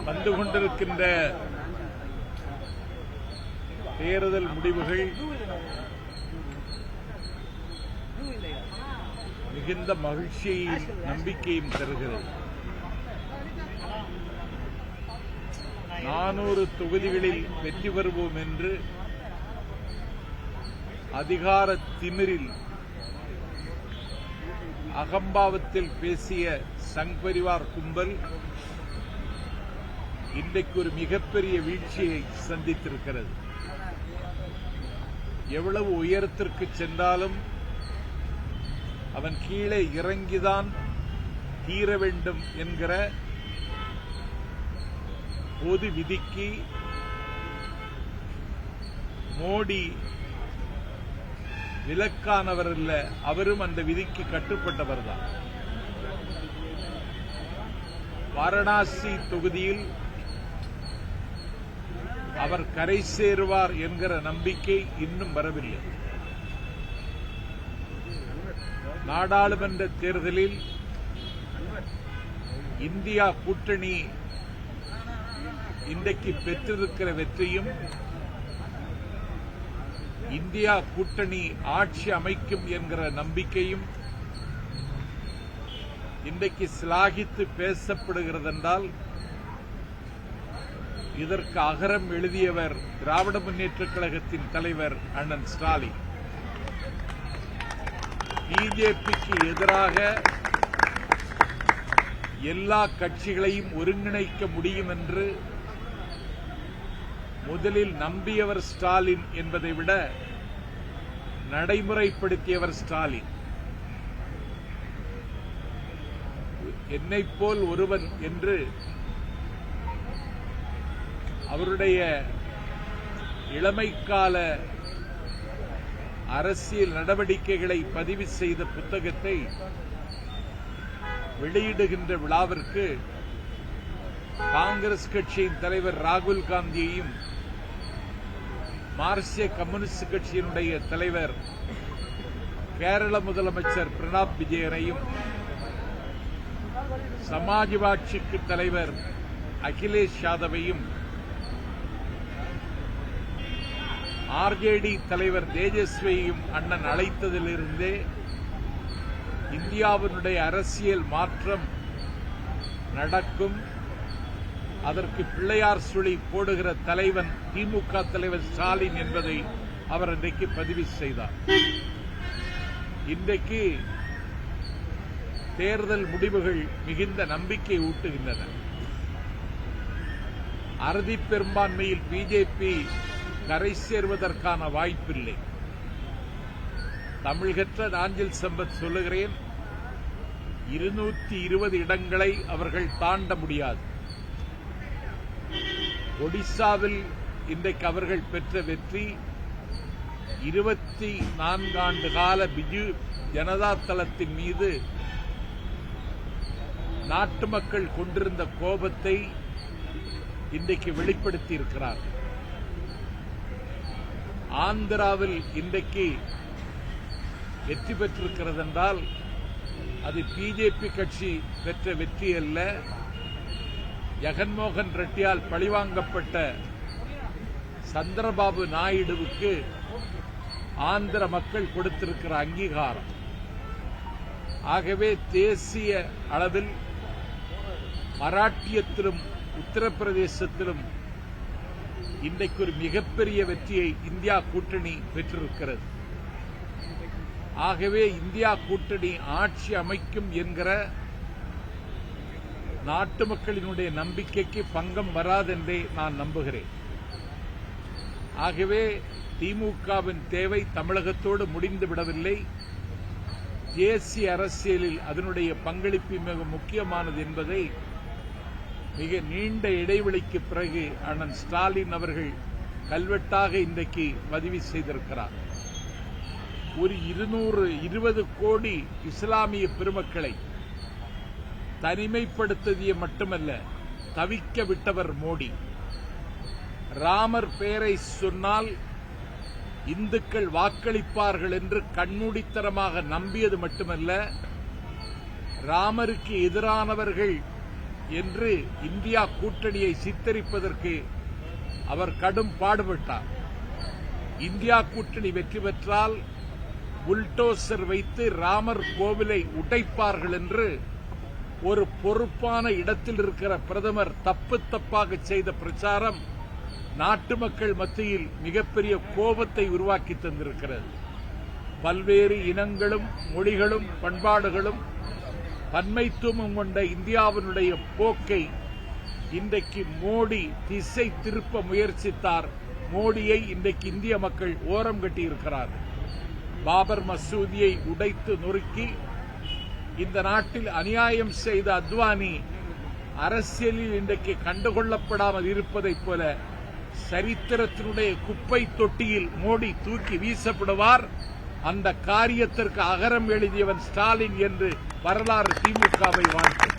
வந்து கொண்டிருக்கின்ற தேர்தல் முடிவுகள் மிகுந்த மகிழ்ச்சியையும் நம்பிக்கையும் தருகிறது. 400 தொகுதிகளில் வெற்றி பெறுவோம் என்று அதிகார திமிரில் அகம்பாவத்தில் பேசிய சங் பரிவார் கும்பல் இன்றைக்கு ஒரு மிகப்பெரிய வீழ்ச்சியை சந்தித்திருக்கிறது. எவ்வளவு உயரத்திற்கு சென்றாலும் அவன் கீழே இறங்கிதான் தீர வேண்டும் என்கிற பொது விதிக்கு மோடி விலக்கானவர் அல்ல, அவரும் அந்த விதிக்கு கட்டுப்பட்டவர் தான். வாரணாசி தொகுதியில் அவர் கரை சேருவார் என்கிற நம்பிக்கை இன்னும் வரவில்லை. நாடாளுமன்ற தேர்தலில் இந்தியா கூட்டணி இன்றைக்கு பெற்றிருக்கிற வெற்றியும் இந்தியா கூட்டணி ஆட்சி அமைக்கும் என்கிற நம்பிக்கையும் இன்றைக்கு சிலாகித்து பேசப்படுகிறது என்றால் இதற்கு அகரம் எழுதியவர் திராவிட முன்னேற்றக் கழகத்தின் தலைவர் அண்ணன் ஸ்டாலின். பிஜேபிக்கு எதிராக எல்லா கட்சிகளையும் ஒருங்கிணைக்க முடியும் என்று முதலில் நம்பியவர் ஸ்டாலின் என்பதை விட நடைமுறைப்படுத்தியவர் ஸ்டாலின். என்னைப் போல் ஒருவன் என்று அவருடைய இளமைக்கால அரசியல் நடவடிக்கைகளை பதிவு செய்த புத்தகத்தை வெளியிடுகின்ற விழாவிற்கு காங்கிரஸ் கட்சியின் தலைவர் ராகுல் காந்தியையும் மார்க்சிய கம்யூனிஸ்ட் கட்சியினுடைய தலைவர் கேரள முதலமைச்சர் பிரணாப் விஜயனையும் சமாஜ்வாடி தலைவர் அகிலேஷ் யாதவையும் ஆர்ஜேடி தலைவர் தேஜஸ்வியையும் அண்ணன் அழைத்ததிலிருந்தே இந்தியாவினுடைய அரசியல் மாற்றம் நடக்கும், அதற்கு பிள்ளையார் சுழி போடுகிற தலைவன் திமுக தலைவர் ஸ்டாலின் என்பதை அவர் இன்றைக்கு பதிவு செய்தார். இன்றைக்கு தேர்தல் முடிவுகள் மிகுந்த நம்பிக்கை ஊட்டுகின்றன. அறுதி பெரும்பான்மையில் பிஜேபி கரை சேர்வதற்கான வாய்ப்பில்லை. தமிழ்கற்ற நாஞ்சில் சம்பத் சொல்லுகிறேன், 220 இடங்களை அவர்கள் தாண்ட முடியாது. ஒடிசாவில் இன்றைக்கு அவர்கள் பெற்ற வெற்றி 24 ஆண்டு கால பிஜு ஜனதா தளத்தின் மீது நாட்டு மக்கள் கொண்டிருந்த கோபத்தை இன்றைக்கு வெளிப்படுத்தி இருக்கிறார்கள். ஆந்திராவில் இன்றைக்கு வெற்றி பெற்றிருக்கிறது என்றால் அது பிஜேபி கட்சி பெற்ற வெற்றி அல்ல, ஜெகன்மோகன் ரெட்டியால் பழிவாங்கப்பட்ட சந்திரபாபு நாயுடுவுக்கு ஆந்திர மக்கள் கொடுத்திருக்கிற அங்கீகாரம். ஆகவே தேசிய அளவில் மராட்டியத்திலும் உத்தரப்பிரதேசத்திலும் இன்றைக்கு ஒரு மிகப்பெரிய வெற்றியை இந்தியா கூட்டணி பெற்றிருக்கிறது. ஆகவே இந்தியா கூட்டணி ஆட்சி அமைக்கும் என்கிற நாட்டு மக்களினுடைய நம்பிக்கைக்கு பங்கம் வராதென்றே நான் நம்புகிறேன். ஆகவே திமுகவின் தேவை தமிழகத்தோடு முடிந்துவிடவில்லை. தேசிய அரசியலில் அதனுடைய பங்களிப்பு மிக முக்கியமானது என்பதை மிக நீண்ட இடைவெளிக்கு பிறகு அண்ணன் ஸ்டாலின் அவர்கள் கல்வெட்டாக இன்றைக்கு பதிவு செய்திருக்கிறார். ஒரு 220 கோடி இஸ்லாமிய பெருமக்களை தனிமைப்படுத்தியது மட்டுமல்ல, தவிக்க விட்டவர் மோடி. ராமர் பெயரை சொன்னால் இந்துக்கள் வாக்களிப்பார்கள் என்று கண்மூடித்தனமாக நம்பியது மட்டுமல்ல, ராமருக்கு எதிரானவர்கள் என்று இந்தியா கூட்டணியை சித்தரிப்பதற்கு அவர் கடும் பாடுபட்டார். இந்தியா கூட்டணி வெற்றி பெற்றால் புல்டோசர் வைத்து ராமர் கோவிலை உடைப்பார்கள் என்று ஒரு பொறுப்பான இடத்தில் இருக்கிற பிரதமர் தப்பாக செய்த பிரச்சாரம் நாட்டு மக்கள் மத்தியில் மிகப்பெரிய கோபத்தை உருவாக்கி தந்திருக்கிறது. பல்வேறு இனங்களும் மொழிகளும் பண்பாடுகளும் பன்மைத்துவமும் கொண்ட இந்தியாவினுடைய போக்கை இன்றைக்கு மோடி திசை திருப்ப முயற்சித்தார். மோடியை இன்றைக்கு இந்திய மக்கள் ஓரம் கட்டியிருக்கிறார்கள். பாபர் மசூதியை உடைத்து நொறுக்கி இந்த நாட்டில் அநியாயம் செய்த அத்வானி அரசியலில் இன்றைக்கு கண்டுகொள்ளப்படாமல் இருப்பதைப் போல சரித்திரத்தினுடைய குப்பை தொட்டியில் மோடி தூக்கி வீசப்படுவார். அந்த காரியத்திற்கு அகரம் எழுதியவன் ஸ்டாலின் என்று வரலாறு திமுகவை வாழ்த்து.